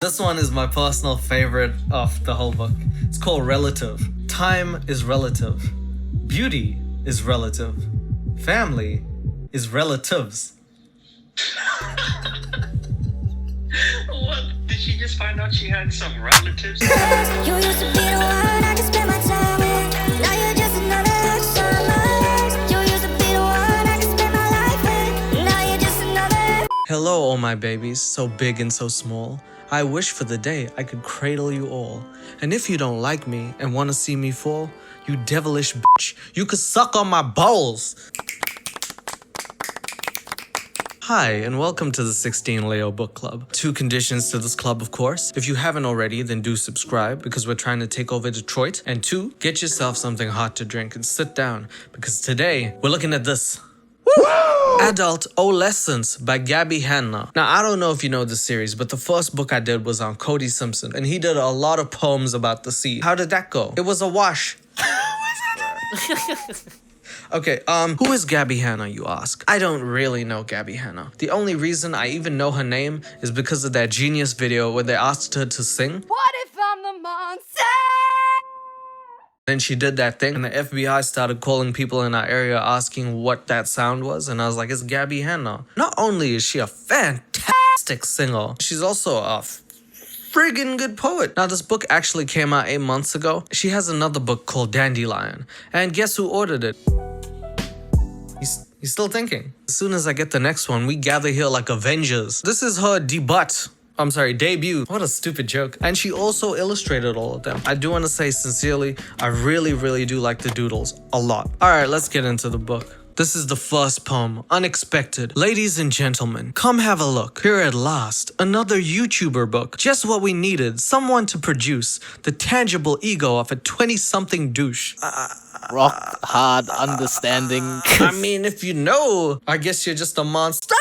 This one is my personal favorite of the whole book. It's called Relative. Time is relative. Beauty is relative. Family is relatives. What? Did she just find out she had some relatives? You used to be the one I could spend my time with. Now you're just another summer. You used to be the one I could spend my life with. Now you're just another. Hello, all my babies, so big and so small. I wish for the day I could cradle you all. And if you don't like me and want to see me fall, you devilish bitch, you could suck on my balls. Hi, and welcome to the 16Leo book club. 2 conditions to this club, of course. If you haven't already, then do subscribe because we're trying to take over Detroit. And 2, get yourself something hot to drink and sit down because today we're looking at this. Adult Homelessness by Gabbie Hanna. Now, I don't know if you know this series, but the first book I did was on Cody Simpson, and he did a lot of poems about the sea. How did that go? It was a wash. Okay, who is Gabbie Hanna, you ask? I don't really know Gabbie Hanna. The only reason I even know her name is because of that genius video where they asked her to sing. What if I'm the monster? Then she did that thing, and the FBI started calling people in our area asking what that sound was, and I was like, it's Gabbie Hanna. Not only is she a fantastic singer, she's also a friggin' good poet. Now, this book actually came out 8 months ago. She has another book called Dandelion, and guess who ordered it? He's still thinking. As soon as I get the next one, we gather here like Avengers. This is her debut. What a stupid joke. And she also illustrated all of them. I do want to say sincerely, I really do like the doodles a lot. All right, let's get into the book. This is the first poem, Unexpected. Ladies and gentlemen, come have a look. Here at last, another YouTuber book. Just what we needed, someone to produce the tangible ego of a 20-something douche. Rock hard understanding. I mean, if you know, I guess you're just a monster.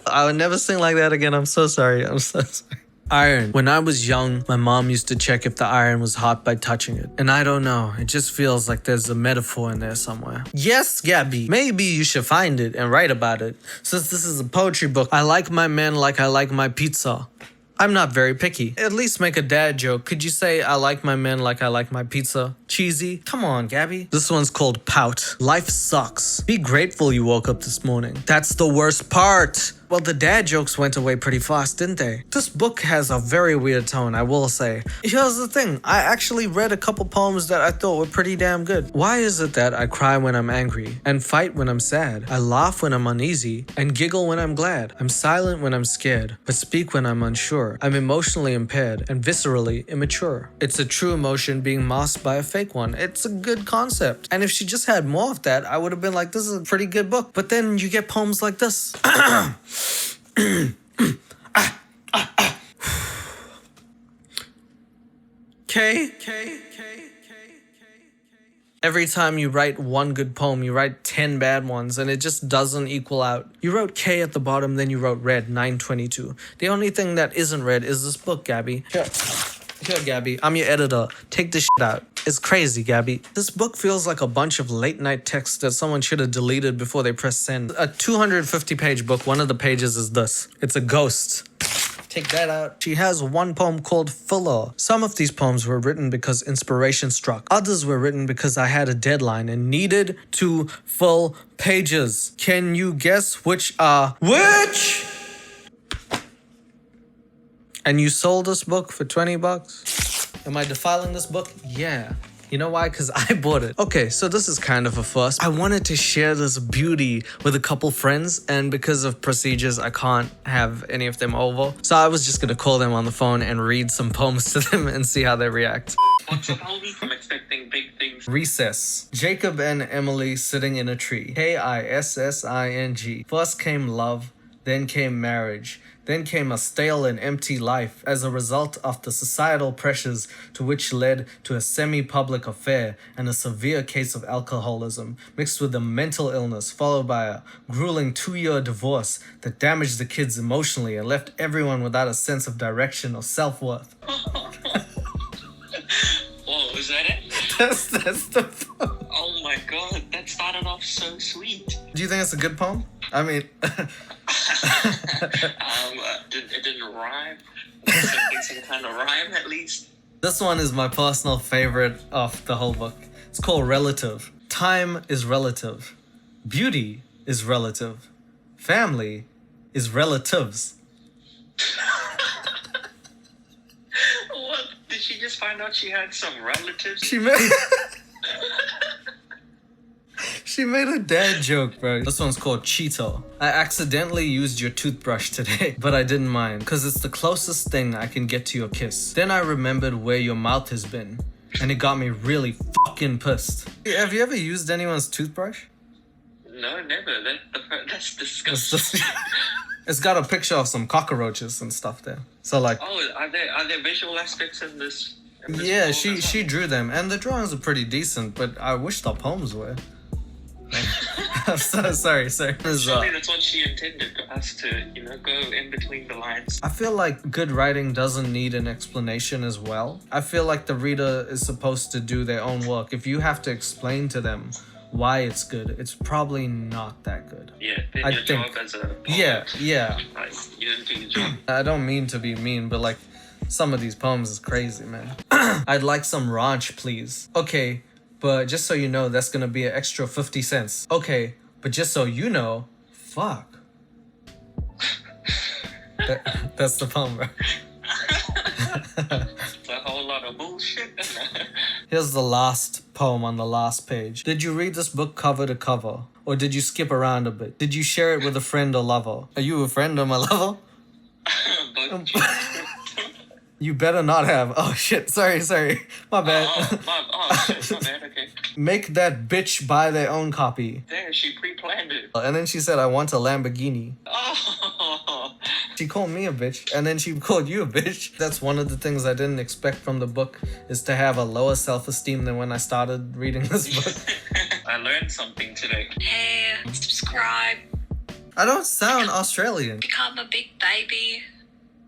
I would never sing like that again. I'm so sorry. I'm so sorry. Iron. When I was young, my mom used to check if the iron was hot by touching it. And I don't know, it just feels like there's a metaphor in there somewhere. Yes, Gabbie, maybe you should find it and write about it. Since this is a poetry book, I like my men like I like my pizza. I'm not very picky. At least make a dad joke. Could you say, I like my men like I like my pizza? Cheesy? Come on, Gabbie. This one's called Pout. Life sucks. Be grateful you woke up this morning. That's the worst part. Well, the dad jokes went away pretty fast, didn't they? This book has a very weird tone, I will say. Here's the thing. I actually read a couple poems that I thought were pretty damn good. Why is it that I cry when I'm angry and fight when I'm sad? I laugh when I'm uneasy and giggle when I'm glad. I'm silent when I'm scared, but speak when I'm unsure. I'm emotionally impaired and viscerally immature. It's a true emotion being masked by a fake one. It's a good concept. And if she just had more of that, I would have been like, this is a pretty good book. But then you get poems like this. K. Every time you write one good poem, you write 10 bad ones, and it just doesn't equal out. You wrote K at the bottom, then you wrote red, 922. The only thing that isn't red is this book, Gabbie. Here, Gabbie, I'm your editor. Take this shit out. It's crazy, Gabbie. This book feels like a bunch of late-night text that someone should have deleted before they pressed send. A 250-page book, one of the pages is this. It's a ghost. Take that out. She has one poem called Fuller. Some of these poems were written because inspiration struck. Others were written because I had a deadline and needed 2 full pages. Can you guess which are which? And you sold this book for 20 bucks? Am I defiling this book? Yeah. You know why? Because I bought it. Okay, so this is kind of a first. I wanted to share this beauty with a couple friends, and because of procedures, I can't have any of them over. So I was just gonna call them on the phone and read some poems to them and see how they react. What's up, homie? I'm expecting big things. Recess. Jacob and Emily sitting in a tree. K-I-S-S-I-N-G. First came love, then came marriage. Then came a stale and empty life as a result of the societal pressures to which led to a semi-public affair and a severe case of alcoholism, mixed with a mental illness, followed by a grueling 2-year divorce that damaged the kids emotionally and left everyone without a sense of direction or self-worth. Whoa, is that it? That's the poem. Oh my god, that started off so sweet. Do you think it's a good poem? I mean... rhyme. Some kind of rhyme at least. This one is my personal favorite of the whole book. It's called Relative. Time is relative. Beauty is relative. Family is relatives. What? Did she just find out she had some relatives? She made She made a dad joke, bro. This one's called Cheeto. I accidentally used your toothbrush today, but I didn't mind, cause it's the closest thing I can get to your kiss. Then I remembered where your mouth has been, and it got me really fucking pissed. Have you ever used anyone's toothbrush? No, never. That's It's disgusting. just, it's got a picture of some cockroaches and stuff there. So like, Oh, are there visual aspects in this? yeah, poem she as she drew them, and the drawings are pretty decent, but I wish the poems were. I'm so sorry. well? Surely that's what she intended us to, go in between the lines. I feel like good writing doesn't need an explanation as well. I feel like the reader is supposed to do their own work. If you have to explain to them why it's good, it's probably not that good. Yeah, then I your think- job as a poet, Yeah. like, you didn't do your job. I don't mean to be mean, but like some of these poems is crazy, man. I'd like some ranch, please. Okay, but just so you know, that's gonna be an extra 50 cents. Okay, but just so you know, fuck. That's the poem, bro. It's a whole lot of bullshit. Here's the last poem on the last page. Did you read this book cover to cover? Or did you skip around a bit? Did you share it with a friend or lover? Are you a friend or my lover? But You better not have. Oh shit, sorry. My bad. shit, my bad, okay. Make that bitch buy their own copy. There, she pre-planned it. And then she said, I want a Lamborghini. Oh, She called me a bitch, and then she called you a bitch. That's one of the things I didn't expect from the book, is to have a lower self-esteem than when I started reading this book. I learned something today. Hey, subscribe, I don't sound Australian. become a big baby.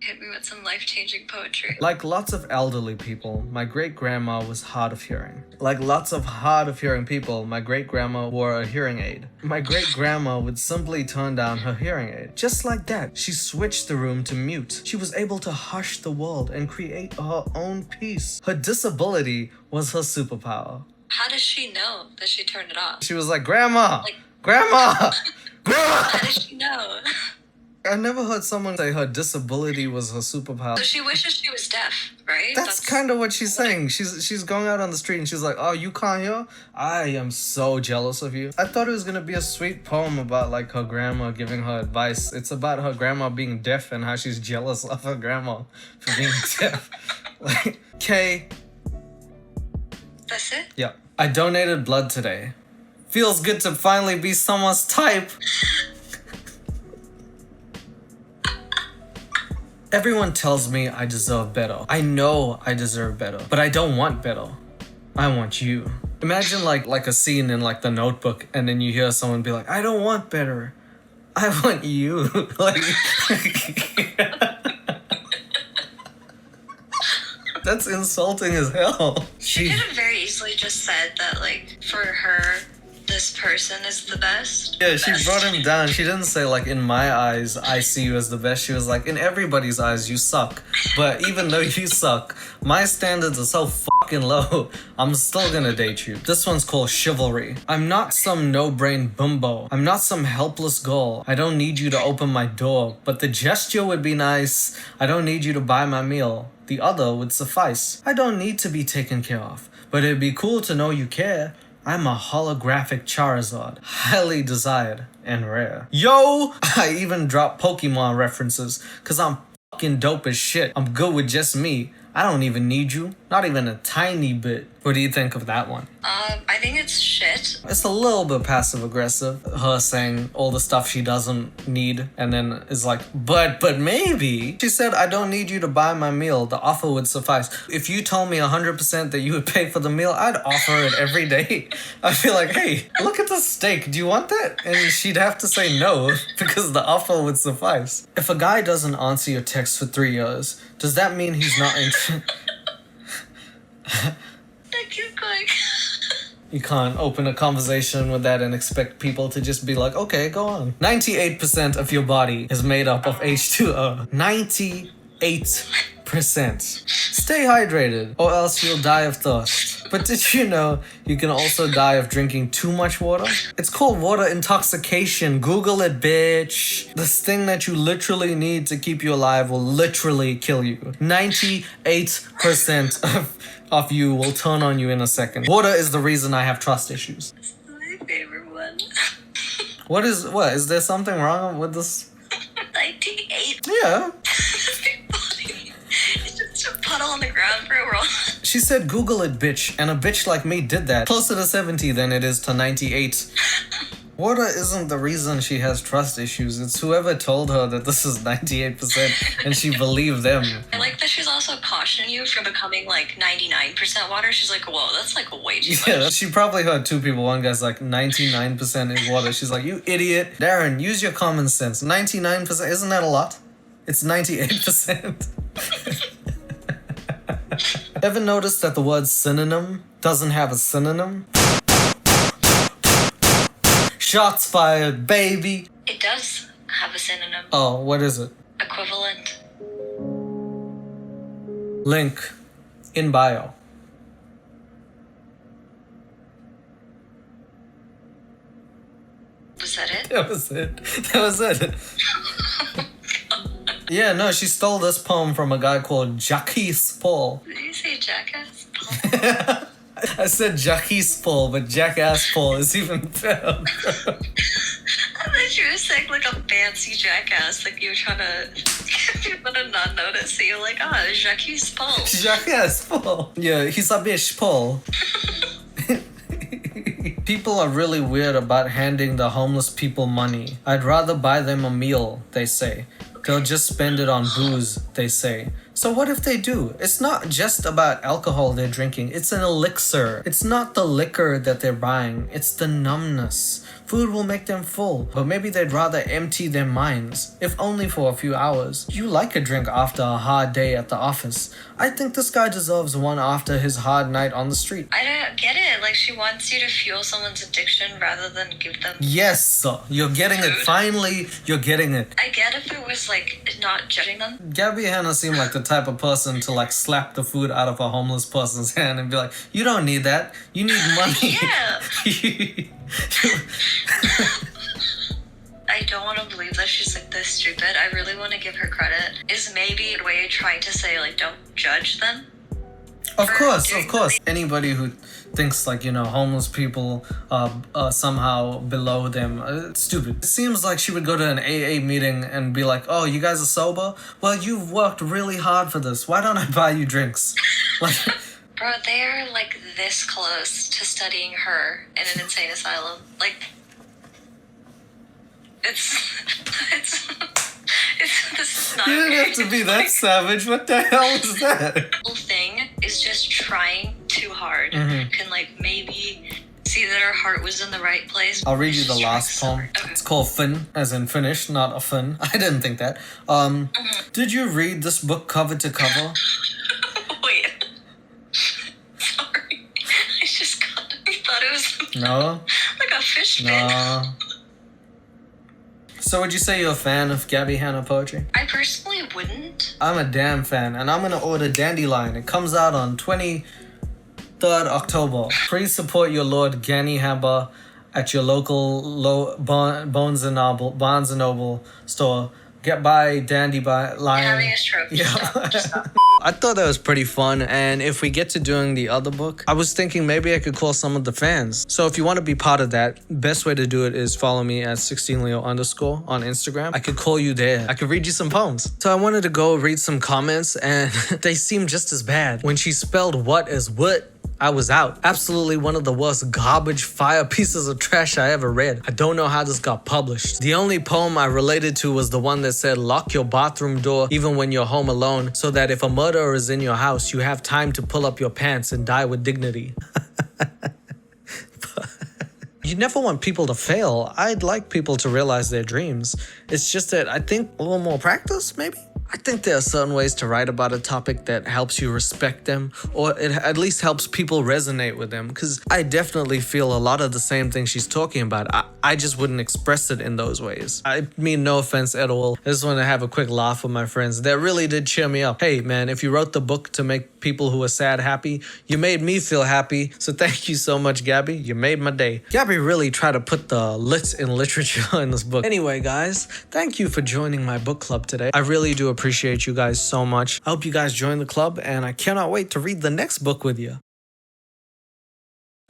Hit me with some life-changing poetry. Like lots of elderly people, my great-grandma was hard of hearing. Like lots of hard of hearing people, my great-grandma wore a hearing aid. My great-grandma would simply turn down her hearing aid. Just like that, she switched the room to mute. She was able to hush the world and create her own peace. Her disability was her superpower. How does she know that she turned it off? She was like, Grandma! Like- Grandma! Grandma! How does she know? I never heard someone say her disability was her superpower. So she wishes she was deaf, right? That's kind of what she's saying. She's going out on the street and she's like, oh, you can't hear? I am so jealous of you. I thought it was gonna be a sweet poem about like her grandma giving her advice. It's about her grandma being deaf and how she's jealous of her grandma for being deaf. Like, Kay, That's it? yeah. I donated blood today. Feels good to finally be someone's type. Everyone tells me I deserve better. I know I deserve better, but I don't want better. I want you. Imagine like a scene in like The Notebook, and then you hear someone be like, I don't want better. I want you. Like that's insulting as hell. She could have very easily just said that, like, for her, this person is the best. Yeah, she brought him down. She didn't say like, in my eyes, I see you as the best. She was like, in everybody's eyes, you suck. But even though you suck, my standards are so fucking low, I'm still gonna date you. This one's called Chivalry. I'm not some no-brain bimbo. I'm not some helpless girl. I don't need you to open my door, but the gesture would be nice. I don't need you to buy my meal. The other would suffice. I don't need to be taken care of, but it'd be cool to know you care. I'm a holographic Charizard, highly desired and rare. Yo! I even dropped Pokemon references, cause I'm fucking dope as shit. I'm good with just me. I don't even need you, not even a tiny bit. What do you think of that one? I think it's shit. It's a little bit passive aggressive. Her saying all the stuff she doesn't need and then is like, but maybe. She said, I don't need you to buy my meal. The offer would suffice. If you told me 100% that you would pay for the meal, I'd offer it every day. I'd feel like, hey, look at the steak. Do you want that? And she'd have to say no because the offer would suffice. If a guy doesn't answer your text for 3 years, does that mean he's not interested? I keep going. You can't open a conversation with that and expect people to just be like, okay, go on. 98% of your body is made up of H2O. 98%. Stay hydrated or else you'll die of thirst. But did you know you can also die of drinking too much water? It's called water intoxication. Google it, bitch. This thing that you literally need to keep you alive will literally kill you. 98% of you will turn on you in a second. Water is the reason I have trust issues. This is my favorite one. What? Is there something wrong with this? 98. Yeah. It's just a puddle on the ground for a roll. She said Google it, bitch, and a bitch like me did that. Closer to 70 than it is to 98. Water isn't the reason she has trust issues. It's whoever told her that this is 98% and she believed them. I like that she's also cautioning you from becoming like 99% water. She's like, whoa, that's like way too much. Yeah, she probably heard two people. One guy's like 99% is water. She's like, you idiot. Darren, use your common sense. 99%, isn't that a lot? It's 98%. Ever noticed that the word synonym doesn't have a synonym? Shots fired, baby. It does have a synonym. Oh, what is it? Equivalent. Link in bio. Was that it? That was it. That was it. Yeah, no, she stole this poem from a guy called Jackie Paul. Did you say jackass? I said Jackie Paul, but Jackass Paul is even better. I thought you were saying like a fancy jackass, like you were trying to get people to not notice. So you're like, Jacques Paul. Jackass Paul. Yeah, he's a bitch Paul. People are really weird about handing the homeless people money. I'd rather buy them a meal, they say. They'll just spend it on booze, they say. So what if they do? It's not just about alcohol they're drinking. It's an elixir. It's not the liquor that they're buying. It's the numbness. Food will make them full, but maybe they'd rather empty their minds, if only for a few hours. You like a drink after a hard day at the office. I think this guy deserves one after his hard night on the street. I don't get it. Like she wants you to fuel someone's addiction rather than give them. Yes, you're getting it. Finally, you're getting it. I get if it was like not judging them. Gabbie Hanna seemed like the type of person to like slap the food out of a homeless person's hand and be like, you don't need that. You need money. Yeah. I don't want to believe that she's like this stupid. I really want to give her credit. Is maybe a way of trying to say like don't judge them. Of course. Anybody who thinks like, you know, homeless people are somehow below them, it's stupid. It seems like she would go to an AA meeting and be like, oh, you guys are sober? Well, you've worked really hard for this. Why don't I buy you drinks? Like, Bro, they're like this close to studying her in an insane asylum. Like, it's this is not you didn't okay. have to be that savage. What the hell is that? The whole thing is just trying too hard. Can like maybe see that her heart was in the right place. I'll read you the Just last trying poem. so hard. It's called Fin, as in finish, not a fin. I didn't think that. Did you read this book cover to cover? Wait. Sorry. I just thought it was No? like a fish bin. No. So would you say you're a fan of Gabbie Hanna poetry? I personally wouldn't. I'm a damn fan, and I'm gonna order Dandelion. It comes out on 23rd October. Please support your Lord Gani Hanna at your local Barnes and Noble store. Get by Dandelion. Having a stroke. Yeah. Just stop. I thought that was pretty fun, and if we get to doing the other book, I was thinking maybe I could call some of the fans. So if you want to be part of that, best way to do it is follow me at 16leo_ on Instagram. I could call you there. I could read you some poems. So I wanted to go read some comments, and they seem just as bad. When she spelled what as what, I was out. Absolutely one of the worst garbage fire pieces of trash I ever read. I don't know how this got published. The only poem I related to was the one that said, lock your bathroom door even when you're home alone, so that if a murderer is in your house, you have time to pull up your pants and die with dignity. You never want people to fail. I'd like people to realize their dreams. It's just that I think a little more practice, maybe? I think there are certain ways to write about a topic that helps you respect them, or it at least helps people resonate with them, because I definitely feel a lot of the same things she's talking about. I just wouldn't express it in those ways. I mean no offense at all. I just want to have a quick laugh with my friends. That really did cheer me up. Hey man, if you wrote the book to make people who are sad happy, you made me feel happy. So thank you so much, Gabbie. You made my day. Gabbie really tried to put the lit in literature in this book. Anyway, guys, thank you for joining my book club today. I really do appreciate you guys so much. I hope you guys join the club, and I cannot wait to read the next book with you.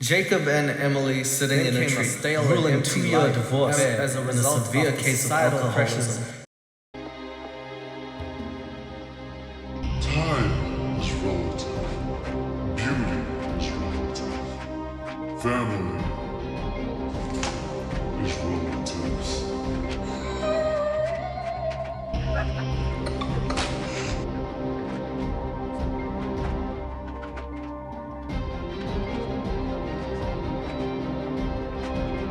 Jacob and Emily sitting in a tree, ruling 2-year divorce as a result of severe case of alcoholism.